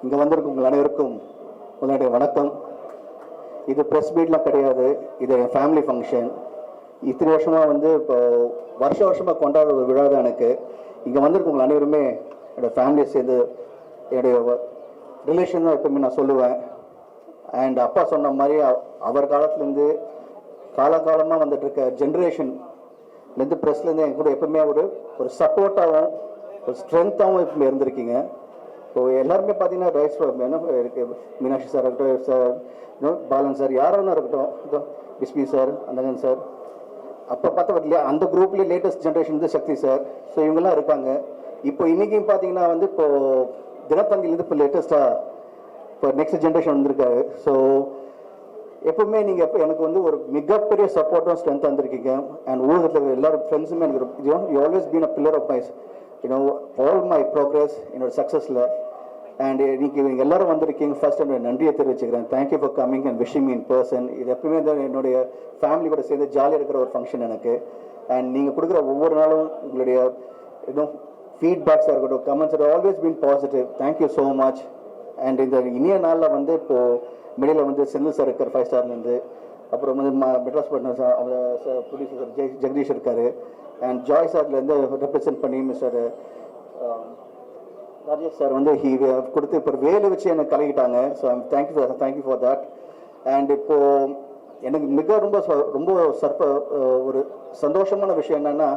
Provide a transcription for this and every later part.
இங்கே வந்திருக்கும் உங்கள் அனைவருக்கும் உங்களுடைய வணக்கம். இது ப்ரெஸ் மீட்லாம் கிடையாது, இது என் ஃபேமிலி ஃபங்க்ஷன். இத்தனை வருஷமாக வந்து இப்போ வருஷமாக கொண்டாடுற ஒரு விழா தான் எனக்கு. இங்கே வந்திருக்கும் உங்கள் அனைவருமே என்னோடய ஃபேமிலியை சேர்ந்து என்னுடைய ரிலேஷன் தான் எப்பவுமே நான் சொல்லுவேன். அண்ட் அப்பா சொன்ன மாதிரி அவர் காலத்துலேருந்து காலகாலமாக வந்துட்டு இருக்க ஜென்ரேஷன்லேருந்து ப்ரெஸ்லேருந்து என் கூட எப்பவுமே ஒரு சப்போர்ட்டாகவும் ஒரு ஸ்ட்ரென்த்தாகவும் எப்பவுமே இருந்திருக்கீங்க. ஸோ எல்லாருமே பார்த்தீங்கன்னா ரைட்ஸ் என்ன இருக்குது, மீனாட்சி சார் இருக்கட்டும், சார் பாலன் சார், யாராவது இருக்கட்டும், பிஸ்மி சார், அந்தகன் சார், அப்போ பார்த்தா இல்லையா அந்த குரூப்லேயே லேட்டஸ்ட் ஜென்ரேஷன் வந்து சக்தி சார். ஸோ இவங்கெல்லாம் இருக்காங்க. இப்போ இன்றைக்கும் பார்த்தீங்கன்னா வந்து இப்போது தினத்தந்திலேருந்து இப்போ லேட்டஸ்ட்டாக இப்போ நெக்ஸ்ட் ஜென்ரேஷன் வந்திருக்காரு. ஸோ எப்பவுமே நீங்கள் எப்போ எனக்கு வந்து ஒரு மிகப்பெரிய சப்போர்ட்டும் ஸ்ட்ரென்த் வந்திருக்கீங்க. அண்ட் ஊழகத்தில் எல்லாரும் ஃப்ரெண்ட்ஸுமே எனக்கு you always been a pillar of my all my progress என்னோட சக்ஸஸில். அண்ட் நீங்கள் எல்லாரும் வந்திருக்கீங்க. ஃபர்ஸ்ட் என்னோட நன்றியை தெரிவிச்சுக்கிறேன். Thank you for coming and wishing me in person. இது எப்பவுமே என்னுடைய ஃபேமிலி கூட சேர்ந்து ஜாலியாக இருக்கிற ஒரு ஃபங்க்ஷன் எனக்கு. அண்ட் நீங்கள் கொடுக்குற ஒவ்வொரு நாளும் உங்களுடைய ஃபீட்பேக்ஸாக இருக்கட்டும், comments are always been positive. Thank you so much. And இந்த இனிய நாளில் வந்து இப்போது மிடில் வந்து செந்தில் சார் இருக்கார் 5 ஸ்டார்லேருந்து, அப்புறம் வந்து மெட்ராஸ் பட்னர் சார் அவர் ப்ரொடியூசர் சார் ஜெகதீஷ் இருக்கார். அண்ட் ஜாய் சார்லேருந்து ரெப்ரசென்ட் பண்ணி மிஸ்டர் ராஜேஷ் சார் வந்து கொடுத்து இப்போ வேலை வச்சு எனக்கு கலக்கிட்டாங்க. So thank you for that. And இப்போது எனக்கு மிக ரொம்ப ஒரு சந்தோஷமான விஷயம் என்னென்னா,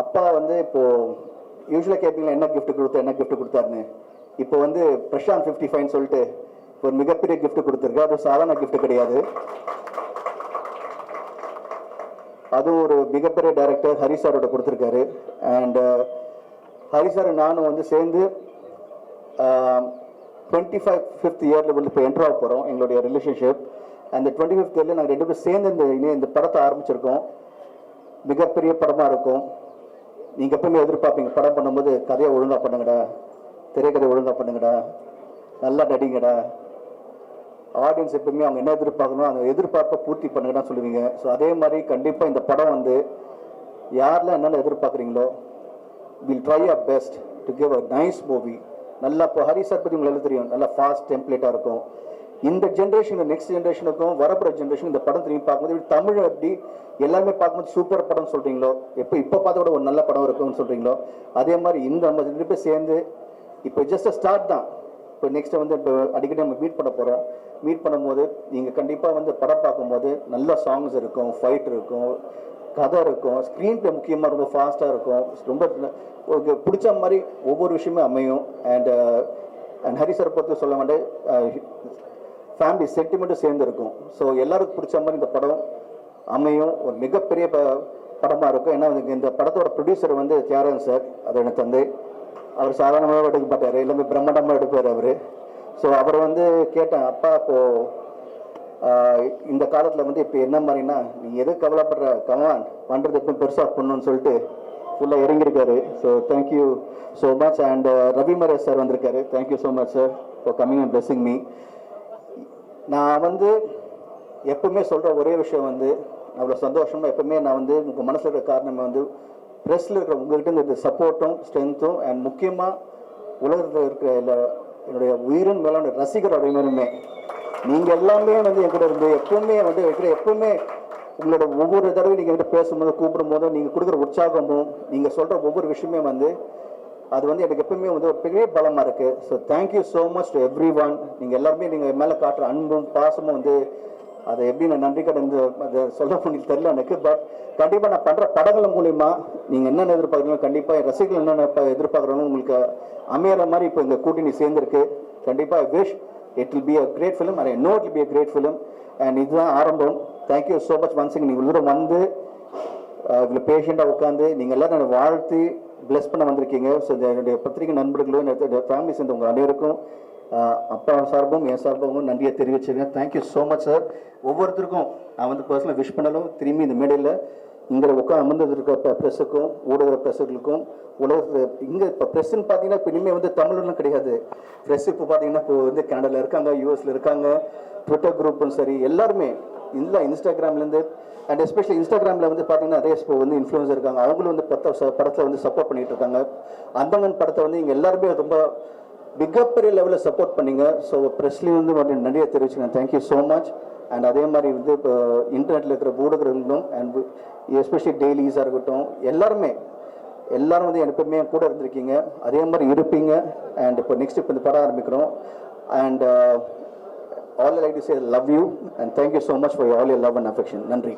அப்பா வந்து இப்போது யூஸ்வலாக கேட்பீங்களா என்ன கிஃப்ட் கொடுத்தாருன்னு. இப்போ வந்து பிரசாந்த் 55 சொல்லிட்டு ஒரு மிகப்பெரிய கிஃப்ட் கொடுத்துருக்கு. அது சாதாரண கிஃப்ட் கிடையாது. அதுவும் ஒரு மிகப்பெரிய டைரக்டர் ஹரி சாரோட கொடுத்துருக்காரு. அண்ட் ஹரி சார் நானும் வந்து சேர்ந்து 25th இயரில் வந்து இப்போ என்ட்ரு ஆக போகிறோம் எங்களுடைய ரிலேஷன்ஷிப். அந்த 25th இயரில் நாங்கள் 2 பேரும் சேர்ந்து இந்த படத்தை ஆரம்பிச்சிருக்கோம். மிகப்பெரிய படமாக இருக்கும். நீங்கள் எப்பவுமே எதிர்பார்ப்பீங்க படம் பண்ணும்போது கதையை ஒழுங்காக பண்ணுங்கடா, திரைக்கதை ஒழுங்காக பண்ணுங்கடா, நல்லா நடிங்கடா. ஆடியன்ஸ் எப்பவுமே அவங்க என்ன எதிர்பார்க்கணும் அந்த எதிர்பார்ப்பை பூர்த்தி பண்ணுங்கடா சொல்லுவீங்க. ஸோ அதே மாதிரி கண்டிப்பாக இந்த படம் வந்து யாரெல்லாம் என்னென்ன எதிர்பார்க்குறீங்களோ will try our best to give a nice movie. நல்லா இப்போ ஹரி சார் பற்றி உங்களுக்கு தெரியும், நல்லா ஃபாஸ்ட் டெம்ப்ளேட்டாக இருக்கும். இந்த ஜென்ரேஷன் நெக்ஸ்ட் ஜென்ரேஷனுக்கும் வரப்போகிற ஜென்ரேஷன் இந்த படம் திரும்பி பார்க்கும்போது தமிழ் எப்படி எல்லாருமே பார்க்கும்போது சூப்பர் படம் சொல்கிறீங்களோ, இப்போ பார்த்த கூட ஒரு நல்ல படம் இருக்குன்னு சொல்கிறீங்களோ, அதே மாதிரி இந்த நம்ம 2 பேர் சேர்ந்து இப்போ ஜஸ்ட் ஸ்டார்ட் தான். இப்போ நெக்ஸ்ட்டு வந்து இப்போ அடிக்கடி நம்ம மீட் பண்ண போகிறோம். மீட் பண்ணும்போது நீங்கள் கண்டிப்பாக வந்து படம் பார்க்கும்போது நல்ல சாங்ஸ் இருக்கும், ஃபைட் இருக்கும், கதை இருக்கும், ஸ்க்ரீன் ப்ளே முக்கியமாக ரொம்ப ஃபாஸ்ட்டாக இருக்கும், ரொம்ப பிடிச்ச மாதிரி ஒவ்வொரு விஷயமே அமையும். அண்ட் ஹரி சார் பொறுத்து சொல்ல வேண்டிய ஃபேமிலி சென்டிமெண்ட்டும் சேர்ந்து இருக்கும். ஸோ எல்லாருக்கும் பிடிச்ச மாதிரி இந்த படம் அமையும். ஒரு மிகப்பெரிய படமாக இருக்கும். ஏன்னா இந்த படத்தோட ப்ரொடியூசர் வந்து தியாகராஜன் சார், அது எனக்கு தந்தை. அவர் சாதாரணமாக எடுக்க மாட்டார், எல்லாமே பிரம்மாண்டமாக எடுப்பார் அவர். ஸோ அவர் வந்து கேட்டேன், அப்பா இப்போது இந்த காலத்தில் வந்து இப்போ என்ன மாதிரினா நீ எது கவலைப்படுற, கமான் பண்ணுறது எப்போ பெருசாக பண்ணணும்னு சொல்லிட்டு ஃபுல்லாக இறங்கியிருக்காரு. So thank you so much. And Ravi Maresh sir வந்திருக்காரு. Thank you so much sir for coming and blessing me. நான் வந்து எப்பவுமே சொல்கிற ஒரே விஷயம் வந்து அவ்வளோ சந்தோஷமாக எப்பவுமே நான் வந்து உங்கள் மனசில் இருக்கிற காரணமே வந்து ப்ரெஸ்ஸில் இருக்கிற உங்கள்கிட்ட இந்த சப்போர்ட்டும் ஸ்ட்ரென்த்தும் அண்ட் முக்கியமாக உலகத்தில் இருக்கிற என்னுடைய உயிரின் மேலான ரசிகர் அனைவருமே நீங்கள் எல்லாமே வந்து என்கிட்ட இருந்து எப்பவுமே உங்களோட ஒவ்வொரு தடவை நீங்கள் என்கிட்ட பேசும்போது கூப்பிடும் போதும் நீங்கள் கொடுக்குற உற்சாகமும் நீங்கள் சொல்கிற ஒவ்வொரு விஷயமே வந்து அது வந்து எனக்கு எப்பவுமே வந்து ஒரு பெரிய பலமாக இருக்குது. So thank you so much to every one. நீங்கள் எல்லாருமே நீங்கள் மேலே காட்டுற அன்பும் பாசமும் வந்து அதை எப்படி நான் நன்றி கடந்து அதை சொல்ல முடியும் தெரியல எனக்கு. பட் கண்டிப்பாக நான் பண்ணுற படங்கள் மூலிமா நீங்கள் என்னென்ன எதிர்பார்க்குறீங்களோ கண்டிப்பாக ரசிகர்கள் என்னென்ன எதிர்பார்க்குறோன்னு உங்களுக்கு அமையிற மாதிரி இப்போ இந்த கூட்டணி சேர்ந்துருக்கு. கண்டிப்பாக I wish it will be a great film and I know it will be a great film. And இதுதான் ஆரம்பம். Thank you so much once again. நீங்கள் தூரம் வந்து இவ்வளோ பேஷண்ட்டாக உட்காந்து நீங்கள் எல்லோரும் என்னை வாழ்த்தி பிளஸ் பண்ண வந்திருக்கீங்க. ஸோ என்னுடைய பத்திரிகை நண்பர்களும் என்னுடைய ஃபேமிலி சேர்ந்த உங்கள் அனைவருக்கும் அப்பா சார்பும் என் சார்பும் நன்றியை தெரிவிச்சிருக்கேன். Thank you so much sir. ஒவ்வொருத்தருக்கும் நான் வந்து பர்சனலாக விஷ் பண்ணலும் திரும்பி இந்த மேடையில் இங்கே அமர்ந்து இருக்க ப்ரெஸ்ஸுக்கும் ஊடக ப்ரெஸ்ஸுகளுக்கும் உலகத்தில் இங்கே இப்போ ப்ரெஸ்ஸுன்னு பார்த்தீங்கன்னா இப்போ இனிமேல் வந்து தமிழ்லாம் கிடையாது. ப்ரெஸ் இப்போ பார்த்தீங்கன்னா இப்போ வந்து கனடாவில் இருக்காங்க, யூஎஸில் இருக்காங்க, ட்விட்டர் குரூப்பும் சரி எல்லாருமே இல்லை, இன்ஸ்டாகிராம்லேருந்து அண்ட் எஸ்பெஷலி இன்ஸ்டாகிராமில் வந்து பார்த்தீங்கன்னா அதே இப்போ வந்து இன்ஃப்ளூயன்சர் இருக்காங்க. அவங்களும் வந்து படத்தில் வந்து சப்போர்ட் பண்ணிகிட்டு இருக்காங்க. அந்தங்கன் படத்தை வந்து இங்கே எல்லாருமே ரொம்ப மிகப்பெரிய லெவலில் சப்போர்ட் பண்ணீங்க. ஸோ ப்ரெஸ்லேயும் வந்து நிறைய தெரிவிச்சுங்க, தேங்க்யூ ஸோ மச். அண்ட் அதே மாதிரி வந்து இப்போ இன்டர்நெட்டில் இருக்கிற ஊடகங்களும் அண்ட் எஸ்பெஷலி டெய்லிஸாக இருக்கட்டும், எல்லாரும் வந்து எப்பவுமே கூட இருந்திருக்கீங்க, அதே மாதிரி இருப்பீங்க. அண்ட் இப்போ நெக்ஸ்ட் இப்போ இந்த படம் ஆரம்பிக்கிறோம். And all I like to say love you and thank you so much for all your love and affection. நன்றி.